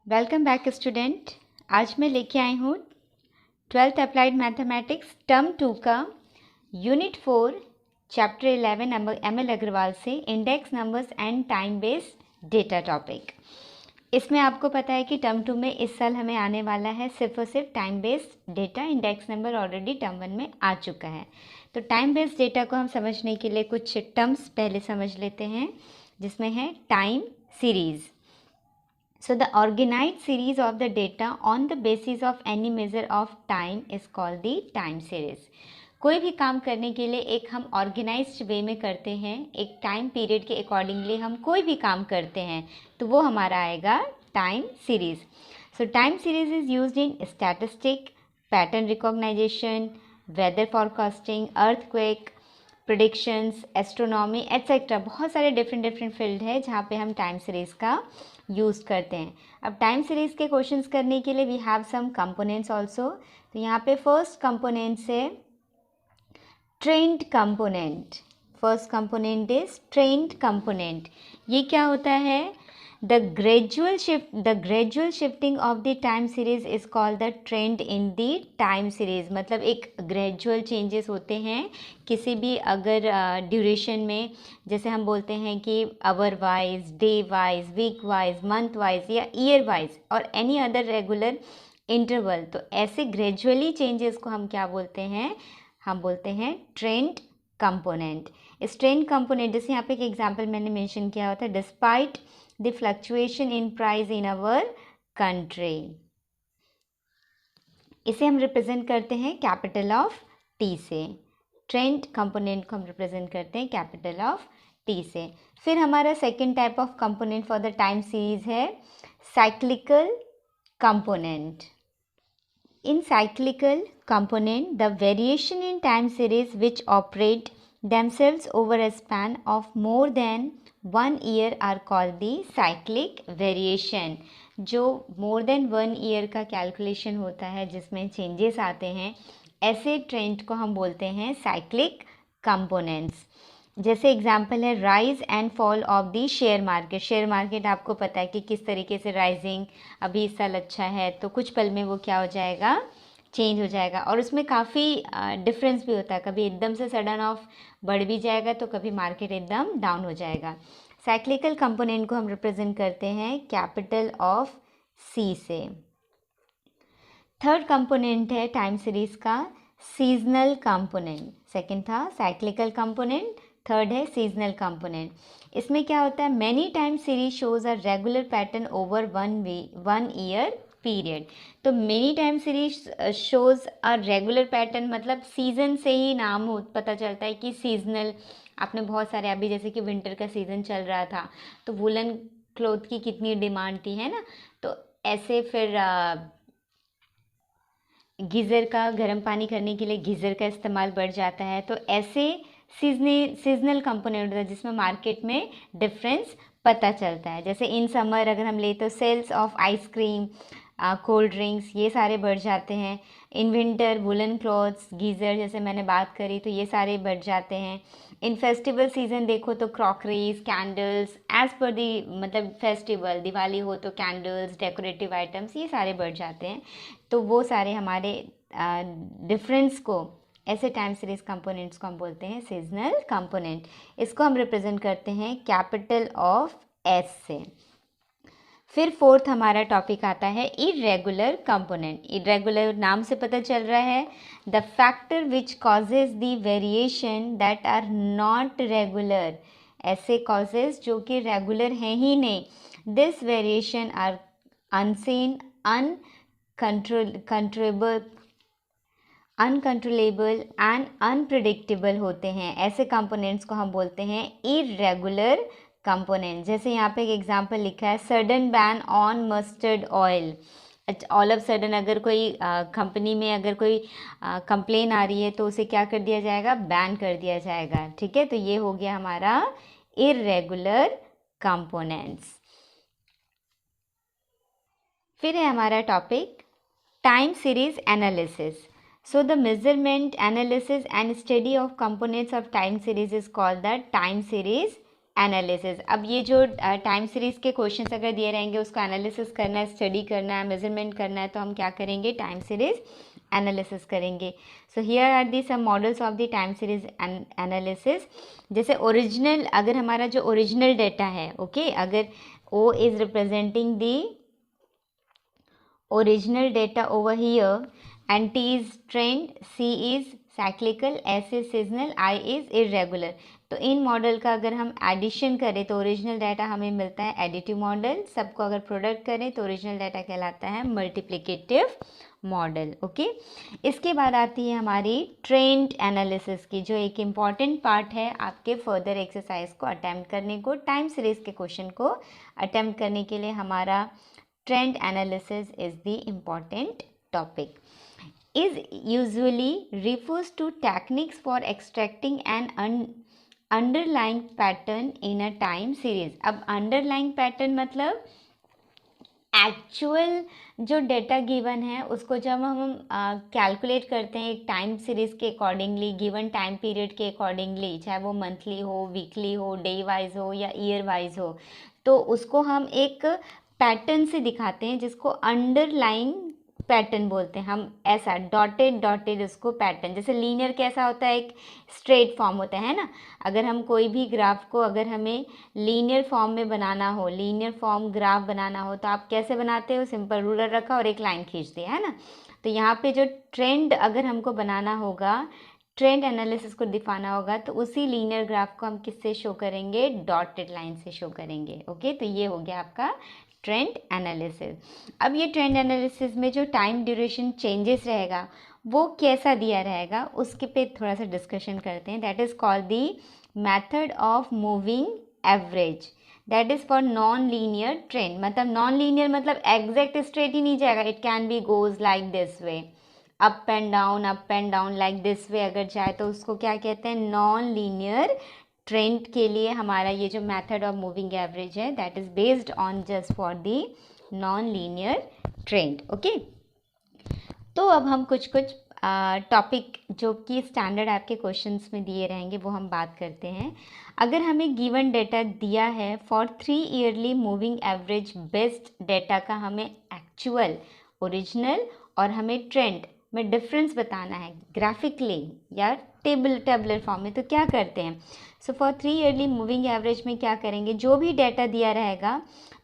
Welcome back student. आज मैं लेके आई हूँ 12th अप्लाइड मैथमेटिक्स टर्म 2 का unit 4 chapter 11 M L Agarwal से index numbers and time based data topic. इसमें आपको पता है कि टर्म 2 में इस साल हमें आने वाला है सिर्फ और सिर्फ time based data. Index number already term 1 में आ चुका है। तो टाइम बेस्ड डेटा को हम समझने के लिए कुछ टर्म्स पहले समझ लेते हैं, जिसमें है time series. So the organized series of the data on the basis of any measure of time is called the time series. कोई भी काम करने के लिए एक हम ऑर्गेनाइज्ड वे में करते हैं, एक टाइम पीरियड के अकॉर्डिंगली हम कोई भी काम करते हैं तो वो हमारा आएगा time series. So time series is used in statistic, pattern recognisation, weather forecasting, earthquake predictions, astronomy etcetera. बहुत सारे डिफरेंट फील्ड है जहाँ पे हम टाइम सीरीज़ का यूज़ करते हैं। अब टाइम सीरीज़ के क्वेश्चंस करने के लिए we have some components also. तो यहाँ पे फर्स्ट कंपोनेंट है trend component. First component is trend component. ये क्या होता है? The gradual shifting of the time series is called the trend in the time series. मतलब एक ग्रेजुअल चेंजेस होते हैं किसी भी अगर ड्यूरेशन में, जैसे हम बोलते हैं कि hour wise, day wise, week wise, month wise या ईयर वाइज और एनी अदर रेगुलर इंटरवल। तो ऐसे ग्रेजुअली चेंजेस को हम क्या बोलते हैं? हम बोलते हैं ट्रेंड कंपोनेंट। इस ट्रेंड कंपोनेंट, जैसे यहाँ पे एक एग्जांपल मैंने मेंशन किया हुआ था, despite the fluctuation in price in our country. इसे हम रिप्रेजेंट करते हैं कैपिटल ऑफ टी से। ट्रेंड कंपोनेंट को हम रिप्रेजेंट करते हैं कैपिटल ऑफ टी से। फिर हमारा second type of component for the time series है cyclical component. In cyclical component, the variation in time series which operate themselves over a span of more than 1 year are called the cyclic variation। जो more than 1 year का calculation होता है, जिसमें changes आते हैं, ऐसे trend को हम बोलते हैं साइक्लिक कंपोनेंट्स। जैसे एग्जाम्पल है rise and fall of the share market. Share market आपको पता है कि किस तरीके से राइजिंग अभी इस साल अच्छा है तो कुछ पल में वो क्या हो जाएगा, चेंज हो जाएगा। और उसमें काफ़ी डिफरेंस भी होता है, कभी एकदम से सडन ऑफ बढ़ भी जाएगा तो कभी मार्केट एकदम डाउन हो जाएगा। साइक्लिकल कंपोनेंट को हम रिप्रेजेंट करते हैं कैपिटल ऑफ सी से। थर्ड कंपोनेंट है टाइम सीरीज का सीजनल कंपोनेंट। सेकंड था साइक्लिकल कंपोनेंट, थर्ड है सीजनल कंपोनेंट। इसमें क्या होता है? Many time series shows a regular pattern over 1 year period. तो many time series shows a regular pattern, मतलब सीजन से ही नाम पता चलता है कि सीजनल। आपने बहुत सारे, अभी जैसे कि विंटर का सीजन चल रहा था तो वुलन क्लॉथ की कितनी डिमांड थी, है ना। तो ऐसे फिर गीज़र का, गर्म पानी करने के लिए गीज़र का इस्तेमाल बढ़ जाता है। तो ऐसे सीजनल कंपोनेंट होता है जिसमें मार्केट में डिफरेंस पता चलता है। जैसे इन समर अगर हम ले तो sales of ice cream, cold drinks, ये सारे बढ़ जाते हैं। In winter woollen clothes, geyser जैसे मैंने बात करी तो ये सारे बढ़ जाते हैं। इन फेस्टिवल सीजन देखो तो क्रॉकरीज, कैंडल्स, एज पर दी, मतलब फेस्टिवल दिवाली हो तो कैंडल्स, डेकोरेटिव आइटम्स, ये सारे बढ़ जाते हैं। तो वो सारे हमारे डिफरेंस को, ऐसे टाइम सीरीज कंपोनेंट्स को हम बोलते हैं सीजनल कंपोनेंट। इसको हम रिप्रेजेंट करते हैं कैपिटल ऑफ एस से। फिर फोर्थ हमारा टॉपिक आता है इरेगुलर कंपोनेंट। इरेगुलर नाम से पता चल रहा है the factor which causes the variation that are not regular. ऐसे कॉजेज जो कि रेगुलर हैं ही नहीं। This variation are unseen, uncontrollable and unpredictable होते हैं। ऐसे कंपोनेंट्स को हम बोलते हैं इरेगुलर कंपोनेंट। जैसे यहाँ पे एक एग्जांपल लिखा है sudden ban on mustard oil. All of sudden अगर कोई कंपनी में अगर कोई कंप्लेन आ रही है तो उसे क्या कर दिया जाएगा? बैन कर दिया जाएगा। ठीक है, तो ये हो गया हमारा इरेगुलर कंपोनेंट्स। फिर है हमारा topic time series analysis. So the measurement, analysis and study of components of time series is called the time series analysis. अब ये जो टाइम सीरीज़ के क्वेश्चंस अगर दिए रहेंगे उसको एनालिसिस करना है, स्टडी करना है, मेजरमेंट करना है, तो हम क्या करेंगे, टाइम सीरीज़ एनालिसिस करेंगे। So here are the some models of the time series analysis. जैसे ओरिजिनल, अगर हमारा जो ओरिजिनल डेटा है, ओके, अगर O is representing the original data over here and T is trend, C is cyclical, S is seasonal, I is irregular। तो इन model का अगर हम एडिशन करें तो ओरिजिनल डाटा हमें मिलता है एडिटिव मॉडल, सबको अगर प्रोडक्ट करें तो ओरिजिनल डाटा कहलाता है मल्टीप्लिकेटिव मॉडल। ओके, इसके बाद आती है हमारी ट्रेंड एनालिसिस की, जो एक इम्पॉर्टेंट पार्ट है आपके फर्दर एक्सरसाइज को अटेम्प्ट करने को, टाइम सीरीज़ के क्वेश्चन को अटेम्प्ट करने के लिए हमारा trend analysis is the important topic. Is usually refers to techniques for extracting an underlying pattern in a time series। अब underlying pattern मतलब एक्चुअल जो डेटा गिवन है उसको जब हम कैलकुलेट करते हैं एक टाइम सीरीज़ के अकॉर्डिंगली, गिवन टाइम पीरियड के अकॉर्डिंगली, चाहे वो मंथली हो, वीकली हो, डे वाइज हो या ईयर वाइज हो, तो उसको हम एक पैटर्न से दिखाते हैं जिसको अंडरलाइंग पैटर्न बोलते हैं हम। ऐसा डॉटेड डॉटेड उसको पैटर्न, जैसे लीनियर कैसा होता है, एक स्ट्रेट फॉर्म होता है ना। अगर हम कोई भी ग्राफ को अगर हमें लीनियर फॉर्म में बनाना हो, लीनियर फॉर्म ग्राफ बनाना हो, तो आप कैसे बनाते हो, सिंपल रूलर रखा और एक लाइन खींच दिया, है ना। तो यहाँ पे जो ट्रेंड अगर हमको बनाना होगा, ट्रेंड एनालिसिस को दिखाना होगा, तो उसी लीनियर ग्राफ को हम किससे शो करेंगे, डॉटेड लाइन से शो करेंगे। ओके, तो ये हो गया आपका ट्रेंड एनालिसिस। अब ये ट्रेंड एनालिसिस में जो टाइम ड्यूरेशन चेंजेस रहेगा वो कैसा दिया रहेगा, उसके पे थोड़ा सा डिस्कशन करते हैं। That is called the method of moving average, that is for non linear trend. मतलब नॉन लीनियर मतलब एग्जैक्ट स्ट्रेट ही नहीं जाएगा, it can be goes like this way, up and down like this way अगर जाए तो उसको क्या कहते हैं, नॉन लीनियर ट्रेंड के लिए हमारा ये जो मेथड ऑफ मूविंग एवरेज है that is based on just for the non linear trend. Okay, तो अब हम कुछ टॉपिक जो कि स्टैंडर्ड आपके क्वेश्चंस में दिए रहेंगे वो हम बात करते हैं। अगर हमें गिवन डेटा दिया है for 3 yearly moving average based data का हमें एक्चुअल, ओरिजिनल और हमें ट्रेंड में डिफरेंस बताना है ग्राफिकली या टेबलर फॉर्म में, तो क्या करते हैं। So for 3 yearly moving average में क्या करेंगे, जो भी डाटा दिया रहेगा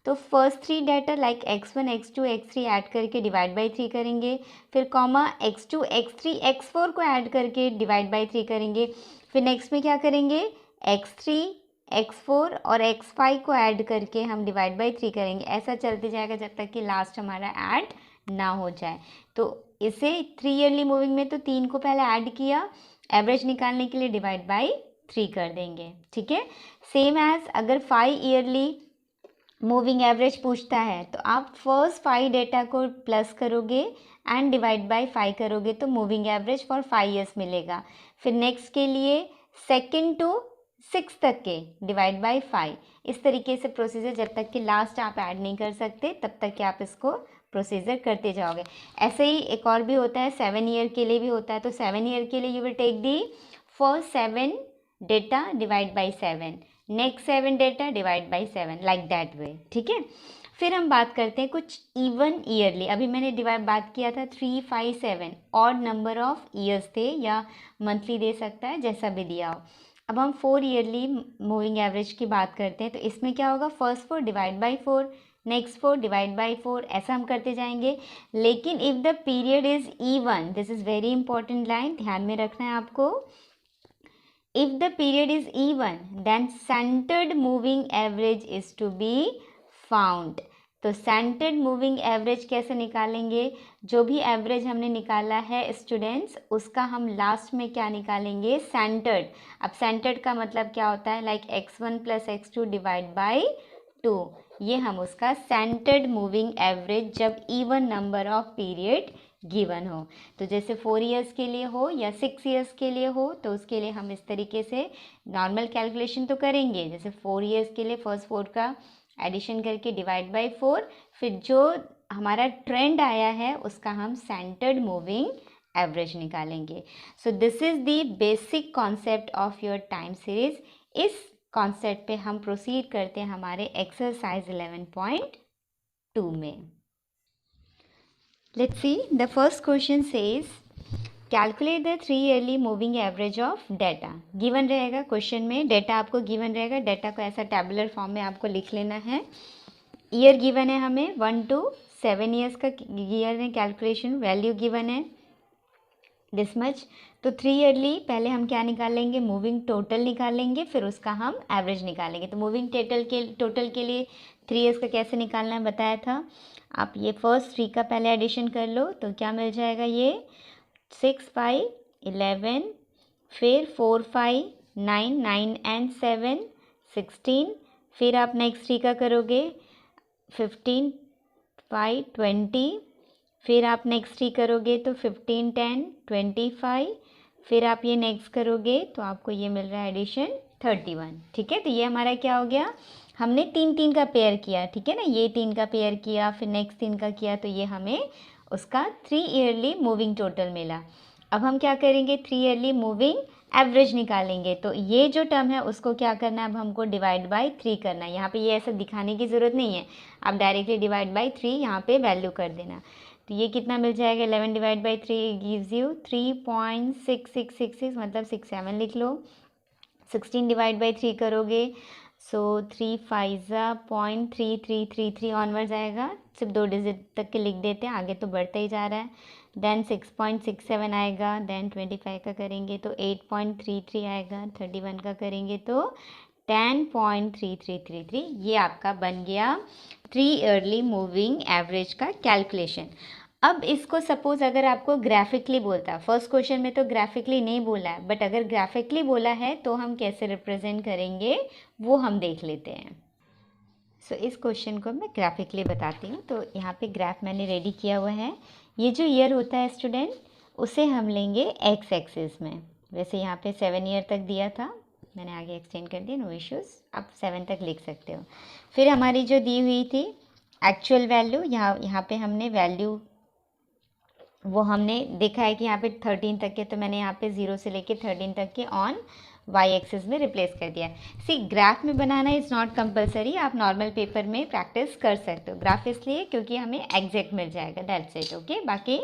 तो first 3 data like x1 x2 x3 add करके डिवाइड बाई 3 करेंगे, फिर कॉमा x2 x3 x4 को ऐड करके डिवाइड बाई 3 करेंगे, फिर नेक्स्ट में क्या करेंगे, x3 x4 और x5 को ऐड करके हम डिवाइड बाई 3 करेंगे। ऐसा चलते जाएगा जब तक कि लास्ट हमारा ऐड ना हो जाए। तो इसे 3 ईयरली मूविंग में तो 3 को पहले ऐड किया, एवरेज निकालने के लिए डिवाइड बाई 3 कर देंगे। ठीक है, सेम एज अगर 5 ईयरली मूविंग एवरेज पूछता है तो आप फर्स्ट 5 डेटा को प्लस करोगे एंड डिवाइड बाय 5 करोगे तो मूविंग एवरेज फॉर 5 ईयर्स मिलेगा। फिर नेक्स्ट के लिए 2nd to 6 तक के डिवाइड बाय 5। इस तरीके से प्रोसीजर जब तक कि लास्ट आप ऐड नहीं कर सकते तब तक कि आप इसको प्रोसीजर करते जाओगे। ऐसे ही एक और भी होता है, 7 ईयर के लिए भी होता है। तो 7 ईयर के लिए you will take the first 7 data divide by 7, next 7 data divide by 7, like that way. ठीक है, फिर हम बात करते हैं कुछ इवन ईयरली। अभी मैंने डिवाइड बात किया था 3, 5, 7 ऑड नंबर ऑफ ईयर्स थे, या मंथली दे सकता है जैसा भी दिया हो। अब हम 4 ईयरली मूविंग एवरेज की बात करते हैं। तो इसमें क्या होगा, first 4 divide by 4, next 4 divide by 4, ऐसा हम करते जाएंगे। लेकिन if the period is even, this is very important line, ध्यान में रखना है आपको। If the period is even, then centered moving average is to be found। तो centered moving average कैसे निकालेंगे, जो भी एवरेज हमने निकाला है स्टूडेंट्स उसका हम लास्ट में क्या निकालेंगे, centered। अब centered का मतलब क्या होता है, like x1 + x2 divide by 2, ये हम उसका centered moving average जब even number of period given हो। तो जैसे 4 ईयर्स के लिए हो या 6 ईयर्स के लिए हो तो उसके लिए हम इस तरीके से नॉर्मल कैलकुलेशन तो करेंगे। जैसे 4 ईयर्स के लिए फर्स्ट 4 का एडिशन करके डिवाइड बाय 4, फिर जो हमारा ट्रेंड आया है उसका हम सेंटर्ड मूविंग एवरेज निकालेंगे। So this is the basic concept of your time series. इस कॉन्सेप्ट पे हम प्रोसीड करते हैं हमारे एक्सरसाइज 11.2 में। Let's see, the first question says calculate the 3 yearly moving average of data. Given रहेगा क्वेश्चन में, डाटा आपको गिवन रहेगा, डाटा को ऐसा टैबुलर फॉर्म में आपको लिख लेना है। ईयर गिवन है हमें 1 to 7 ईयर्स का ईयर है, कैलकुलेशन वैल्यू गिवन है दिस मच। तो 3 ईयरली पहले हम क्या निकालेंगे, मूविंग टोटल निकालेंगे, फिर उसका हम एवरेज निकालेंगे। तो मूविंग टोटल के लिए 3 ईयर्स का कैसे निकालना है बताया था। आप ये फर्स्ट 3 का पहले एडिशन कर लो तो क्या मिल जाएगा, ये 6 5 11, फिर 4 5 9 9 एंड 7 16, फिर आप नेक्स्ट 3 का करोगे 15 5 20, फिर आप नेक्स्ट 3 करोगे तो 15 10 25, फिर आप ये नेक्स्ट करोगे तो आपको ये मिल रहा है एडिशन 31। ठीक है, तो ये हमारा क्या हो गया, हमने 3 का पेयर किया, ठीक है ना, ये 3 का पेयर किया, फिर नेक्स्ट 3 का किया, तो ये हमें उसका 3 ईयरली मूविंग टोटल मिला। अब हम क्या करेंगे, 3 ईयरली मूविंग एवरेज निकालेंगे। तो ये जो टर्म है उसको क्या करना है, अब हमको डिवाइड बाय 3 करना है। यहाँ पे ये ऐसा दिखाने की ज़रूरत नहीं है, आप डायरेक्टली डिवाइड बाय 3 यहाँ पे वैल्यू कर देना। तो ये कितना मिल जाएगा, 11 डिवाइड बाई 3 गिव्स यू 3.6666, मतलब 67 लिख लो। 16 डिवाइड बाई 3 करोगे सो 3 5 0.3333 ऑनवर्ड्स आएगा, सिर्फ 2 डिजिट तक के लिख देते हैं, आगे तो बढ़ता ही जा रहा है। देन 6.67 आएगा, देन 25 का करेंगे तो 8.33 आएगा, 31 का करेंगे तो 10.3333। ये आपका बन गया 3 ईयरली मूविंग एवरेज का कैलकुलेशन। अब इसको सपोज अगर आपको ग्राफिकली बोलता, फर्स्ट क्वेश्चन में तो ग्राफिकली नहीं बोला है, बट अगर ग्राफिकली बोला है तो हम कैसे रिप्रेजेंट करेंगे वो हम देख लेते हैं। सो इस क्वेश्चन को मैं ग्राफिकली बताती हूँ। तो यहाँ पे ग्राफ मैंने रेडी किया हुआ है। ये जो ईयर होता है स्टूडेंट, उसे हम लेंगे एक्स एक्सिस में। वैसे यहाँ पे 7 ईयर तक दिया था, मैंने आगे एक्सटेंड कर दिया, नो इश्यूज़, आप 7 तक लिख सकते हो। फिर हमारी जो दी हुई थी एक्चुअल वैल्यू, यहाँ पे हमने वैल्यू वो हमने देखा है कि यहाँ पे 13 तक के, तो मैंने यहाँ पे 0 से लेके 13 तक के ऑन वाई एक्सिस में रिप्लेस कर दिया। सी, ग्राफ में बनाना इज़ नॉट कंपलसरी, आप नॉर्मल पेपर में प्रैक्टिस कर सकते हो। ग्राफ इसलिए क्योंकि हमें एग्जैक्ट मिल जाएगा, दैट्स इट, ओके, बाकी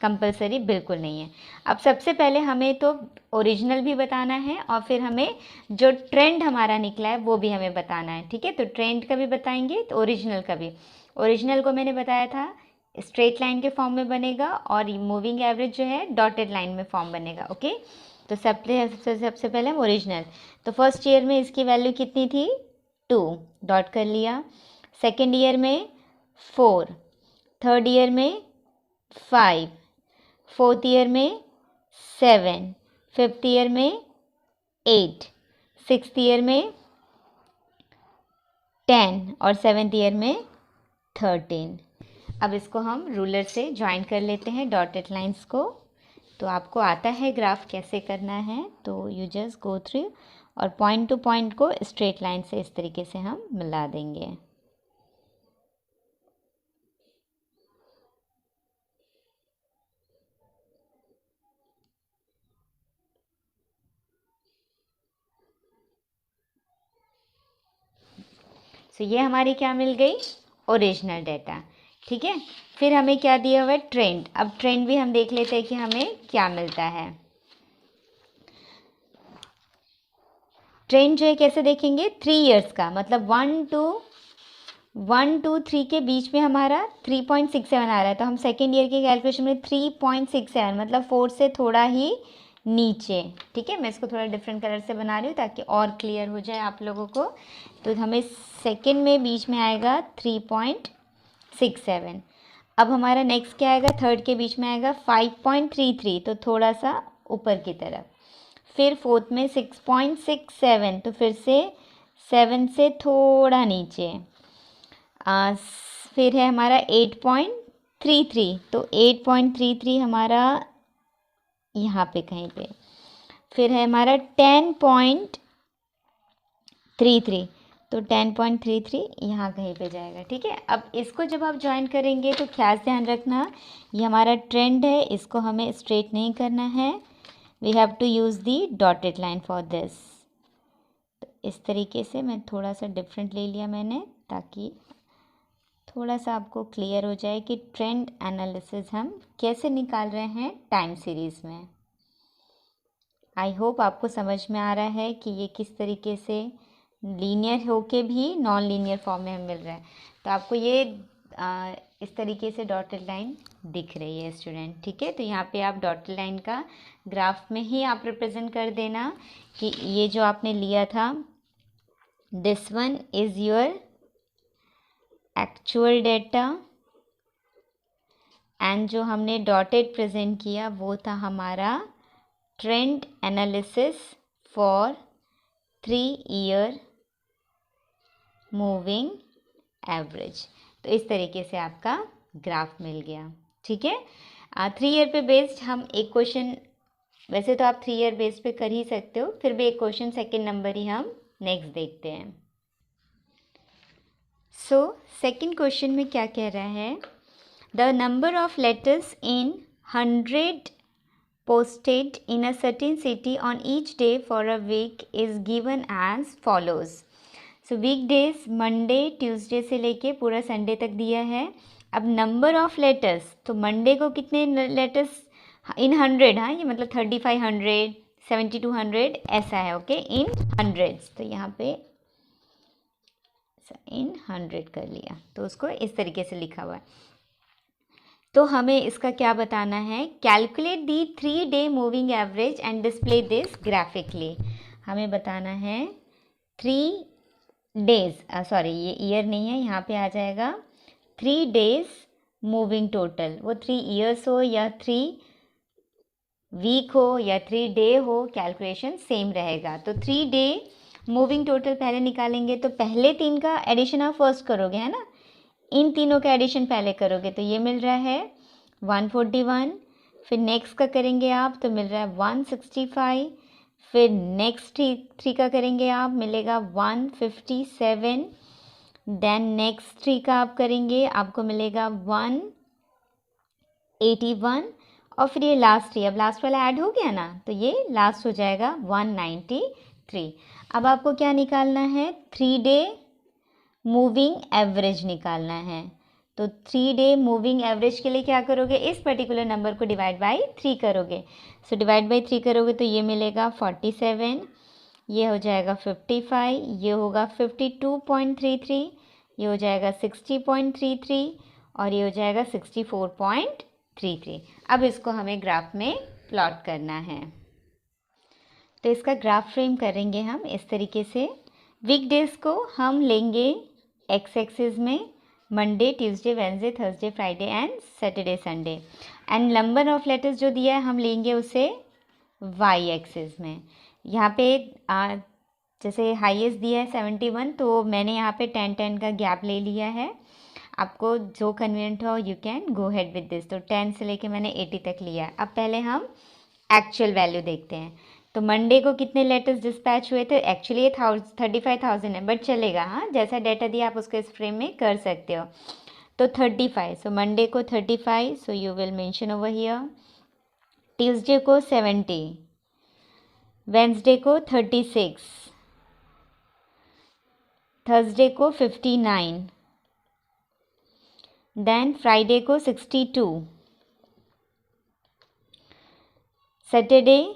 कंपलसरी बिल्कुल नहीं है। अब सबसे पहले हमें तो ओरिजिनल भी बताना है और फिर हमें जो ट्रेंड हमारा निकला है वो भी हमें बताना है, ठीक है। तो ट्रेंड का भी बताएंगे तो ओरिजिनल का भी। ओरिजिनल को मैंने बताया था स्ट्रेट लाइन के फॉर्म में बनेगा और मूविंग एवरेज जो है डॉटेड लाइन में फॉर्म बनेगा, ओके। तो सबसे पहले हम ओरिजिनल, तो फर्स्ट ईयर में इसकी वैल्यू कितनी थी 2, डॉट कर लिया। सेकेंड ईयर में 4, थर्ड ईयर में 5, फोर्थ ईयर में 7, फिफ्थ ईयर में 8, सिक्स्थ ईयर में 10 और सेवेंथ ईयर में 13। अब इसको हम रूलर से ज्वाइन कर लेते हैं डॉटेड लाइंस को। तो आपको आता है ग्राफ कैसे करना है, तो यू जस्ट गो थ्रू और पॉइंट टू पॉइंट को स्ट्रेट लाइन से इस तरीके से हम मिला देंगे। सो ये हमारी क्या मिल गई, ओरिजिनल डेटा, ठीक है। फिर हमें क्या दिया हुआ है, ट्रेंड। अब ट्रेंड भी हम देख लेते हैं कि हमें क्या मिलता है। ट्रेंड जो है कैसे देखेंगे, 3 ईयर्स का, मतलब 1 to 3 के बीच में हमारा 3.67 आ रहा है, तो हम सेकेंड ईयर के कैलकुलेशन में 3.67 मतलब 4 से थोड़ा ही नीचे, ठीक है। मैं इसको थोड़ा डिफरेंट कलर से बना रही हूँ ताकि और क्लियर हो जाए आप लोगों को। तो हमें सेकेंड में बीच में आएगा 3.67। अब हमारा नेक्स्ट क्या आएगा, थर्ड के बीच में आएगा 5.33, तो थोड़ा सा ऊपर की तरफ। फिर फोर्थ में 6.67, तो फिर से 7 से थोड़ा नीचे। फिर है हमारा 8.33, तो 8.33 हमारा यहाँ पे कहीं पे। फिर है हमारा 10.33, तो 10.33 यहाँ कहीं पे जाएगा, ठीक है। अब इसको जब आप ज्वाइन करेंगे तो खास ध्यान रखना, ये हमारा ट्रेंड है, इसको हमें स्ट्रेट नहीं करना है, we have to use the dotted line for this. इस तरीके से मैं थोड़ा सा डिफरेंट ले लिया मैंने, ताकि थोड़ा सा आपको क्लियर हो जाए कि ट्रेंड एनालिसिस हम कैसे निकाल रहे हैं टाइम सीरीज़ में। आई होप आपको समझ में आ रहा है कि ये किस तरीके से लीनियर होके भी नॉन लीनियर फॉर्म में हमें मिल रहा है। तो आपको ये इस तरीके से डॉटेड लाइन दिख रही है स्टूडेंट, ठीक है। तो यहाँ पे आप डॉटेड लाइन का ग्राफ में ही आप रिप्रेजेंट कर देना कि ये जो आपने लिया था, this one is your actual data, and जो हमने डॉटेड प्रेजेंट किया वो था हमारा trend analysis for 3-year moving average. तो इस तरीके से आपका ग्राफ मिल गया, ठीक है। 3 ईयर पे बेस्ड हम एक क्वेश्चन, वैसे तो आप 3 ईयर बेस पे कर ही सकते हो, फिर भी एक क्वेश्चन सेकंड नंबर ही हम नेक्स्ट देखते हैं। सो सेकंड क्वेश्चन में क्या कह रहा है, the number of letters in 100 posted in a certain city on each day for a week is given as follows. So weekdays Monday Tuesday से लेके पूरा संडे तक दिया है। अब नंबर ऑफ लेटर्स, तो मंडे को कितने लेटर्स इन 100, हाँ ये मतलब 3500 7200 ऐसा है, ओके, इन हंड्रेड्स। तो यहाँ पे इन 100 कर लिया, तो उसको इस तरीके से लिखा हुआ है। तो हमें इसका क्या बताना है, calculate the 3-day moving average and display this graphically. हमें बताना है 3 days, सॉरी ये ईयर नहीं है, यहाँ पे आ जाएगा 3 days मूविंग टोटल। वो 3 years हो या 3 week हो या 3 day हो, कैलकुलेशन सेम रहेगा। तो 3 day मूविंग टोटल पहले निकालेंगे, तो पहले 3 का एडिशन आप फर्स्ट करोगे, है ना, इन तीनों का एडिशन पहले करोगे, तो ये मिल रहा है 141। फिर नेक्स्ट का करेंगे आप तो मिल रहा है 165। फिर नेक्स्ट 3 का करेंगे आप, मिलेगा 157। देन नेक्स्ट 3 का आप करेंगे, आपको मिलेगा 181। और फिर ये लास्ट 3, अब लास्ट वाला ऐड हो गया ना, तो ये लास्ट हो जाएगा 193। अब आपको क्या निकालना है, 3 day मूविंग एवरेज निकालना है। तो 3 day मूविंग एवरेज के लिए क्या करोगे, इस पर्टिकुलर नंबर को डिवाइड बाई 3 करोगे। सो डिवाइड बाई 3 करोगे तो ये मिलेगा 47, ये हो जाएगा 55, ये होगा 52.33, ये हो जाएगा 60.33 और ये हो जाएगा 64.33। अब इसको हमें ग्राफ में प्लॉट करना है। तो इसका ग्राफ फ्रेम करेंगे हम इस तरीके से। वीकडेज को हम लेंगे एक्स एक्सिस में, Monday Tuesday Wednesday Thursday Friday and Saturday Sunday, and number of letters जो दिया है हम लेंगे उसे वाई एक्सिस में। यहाँ पे जैसे हाईएस्ट दिया है 71, तो मैंने यहाँ पे 10 का गैप ले लिया है। आपको जो कन्वीनियंट हो you can go head with this. तो 10 से लेके मैंने 80 तक लिया है। अब पहले हम एक्चुअल वैल्यू देखते हैं। तो मंडे को कितने लेटर्स डिस्पैच हुए थे, एक्चुअली ये 35,000 है, बट चलेगा, हाँ जैसा डेटा दिया आप उसको इस फ्रेम में कर सकते हो। तो 35, सो मंडे को 35, so you will mention over here. Tuesday को 70, वेडनेसडे को 36, थर्सडे को 59, देन फ्राइडे को 62, सैटरडे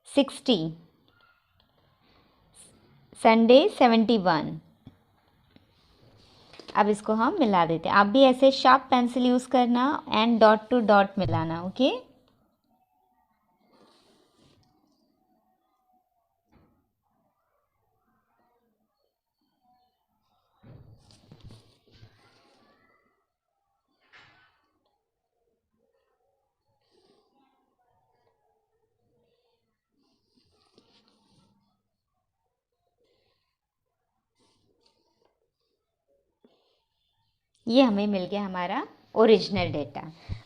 60, संडे 71। अब इसको हम मिला देते हैं। आप भी ऐसे शार्प पेंसिल यूज़ करना एंड डॉट टू डॉट मिलाना, ओके। ये हमें मिल गया हमारा ओरिजिनल डेटा।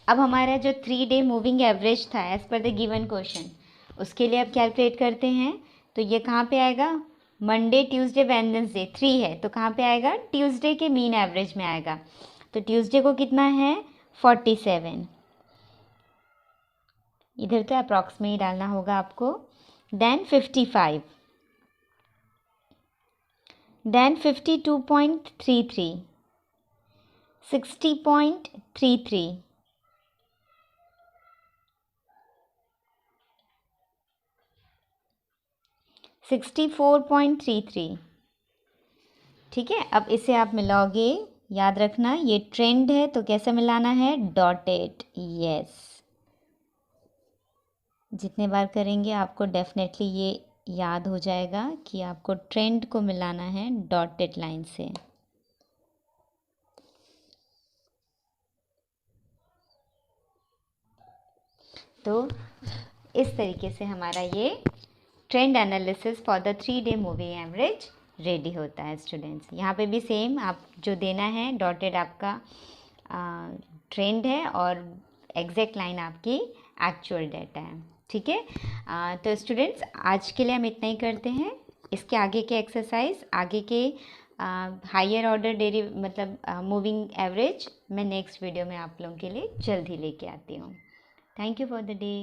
अब हमारा जो 3 day मूविंग एवरेज था as per the given question, उसके लिए अब कैलकुलेट करते हैं। तो ये कहाँ पे आएगा, मंडे ट्यूसडे वेडनेसडे 3 है, तो कहाँ पे आएगा, ट्यूसडे के मीन एवरेज में आएगा। तो ट्यूसडे को कितना है 47, इधर तो अप्रॉक्स में ही डालना होगा आपको। Then 55, then 52.33, 60.33, 64.33। ठीक है, अब इसे आप मिलाओगे, याद रखना ये ट्रेंड है तो कैसे मिलाना है, डॉटेड। यस, जितने बार करेंगे आपको डेफिनेटली ये याद हो जाएगा कि आपको ट्रेंड को मिलाना है डॉटेड लाइन से। तो इस तरीके से हमारा ये trend analysis for the 3-day moving average ready होता है स्टूडेंट्स। यहाँ पे भी सेम आप जो देना है, डॉटेड आपका ट्रेंड है और एग्जैक्ट लाइन आपकी एक्चुअल डेटा है। ठीक है, तो स्टूडेंट्स आज के लिए हम इतना ही करते हैं। इसके आगे के एक्सरसाइज, आगे के हायर ऑर्डर मतलब मूविंग एवरेज मैं नेक्स्ट वीडियो में आप लोगों के लिए जल्द ही लेके आती हूँ। Thank you for the day.